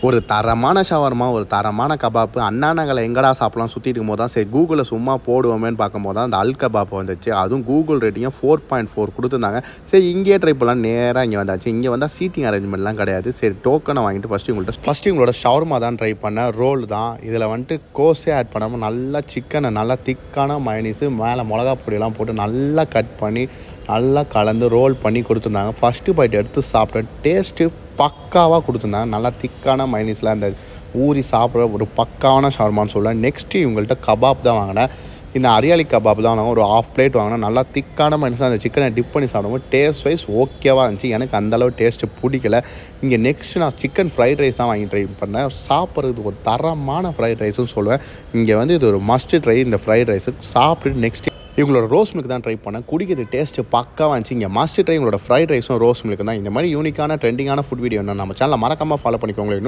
ஒரு தரமான ஷவர்மா, ஒரு தரமான கபாப்பு, அண்ணா நகர்ல எங்கடா சாப்பிடலாம் சுத்திட்டு இருக்கும்போது தான் சரி கூகுள்ல சும்மா போடுவோமேன்னு பார்க்கும்போது தான் அந்த அல் கபாப் வந்துச்சு. அதுவும் கூகுள் ரேட்டிங்கும் 4.4 குடுத்துருந்தாங்க. சரி இங்கேயே ட்ரை பண்ணலாம் நேரா இங்கே வந்தாச்சு. இங்கே வந்தால் சீட்டிங் அரேஞ்ச்மெண்ட்லாம் கிடையாது. சரி டோக்கனை வாங்கிட்டு ஃபஸ்ட்டு உங்களோட ஷவர்மா தான் ட்ரை பண்ணேன். ரோல் தான். இதில் வந்துட்டு கோஸே ஆட் பண்ணாமல் நல்லா சிக்கனை நல்லா திக்கான மயனீஸு மேலே மிளகா பொடியெல்லாம் போட்டு நல்லா கட் பண்ணி நல்லா கலந்து ரோல் பண்ணி கொடுத்துருந்தாங்க. ஃபஸ்ட்டு பைட் எடுத்து சாப்பிட்டேன். டேஸ்ட்டு பக்காவாக கொடுத்துருந்தாங்க. நல்லா திக்கான மைனீஸில் அந்த ஊறி சாப்பிட்ற ஒரு பக்காவான ஷவர்மான்னு சொல்லுவேன். நெக்ஸ்ட்டு இவங்கள்ட்ட கபாப் தான் வாங்கினேன். இந்த அரியாலி கபாப் தான் வாங்கினேன். ஒரு 1/2 பிளேட் வாங்கினேன். நல்லா திக்கான மைனஸாக அந்த சிக்கனை டிப் பண்ணி சாப்பிடும்போது டேஸ்ட் வைஸ் ஓகேவாக இருந்துச்சு. எனக்கு அந்தளவு டேஸ்ட்டு பிடிக்கல. இங்கே நெக்ஸ்ட்டு நான் சிக்கன் ஃப்ரைட் ரைஸ் தான் வாங்கி ட்ரை பண்ணேன். சாப்பிட்றதுக்கு ஒரு தரமான ஃப்ரைட் ரைஸுன்னு சொல்லுவேன். இங்கே வந்து இது ஒரு மஸ்ட்டு ட்ரை இந்த ஃப்ரைட் ரைஸு. சாப்பிட்டு நெக்ஸ்ட்டு இவங்களோட ரோஸ் மில்க் தான் ட்ரை பண்ணேன். குடிக்கிறது டேஸ்ட்டு பக்காவாக இருந்துச்சு. இங்கே மஸ்ட் ட்ரை உங்களோட ஃப்ரைட் ரைஸும் ரோஸ் மில்க் தான். இந்த மாதிரி யூனிக்கான ட்ரெண்டிங்கான ஃபுட் வீடியோ நம்ம சேனலை மறக்காமல் ஃபாலோ பண்ணிக்கோங்க.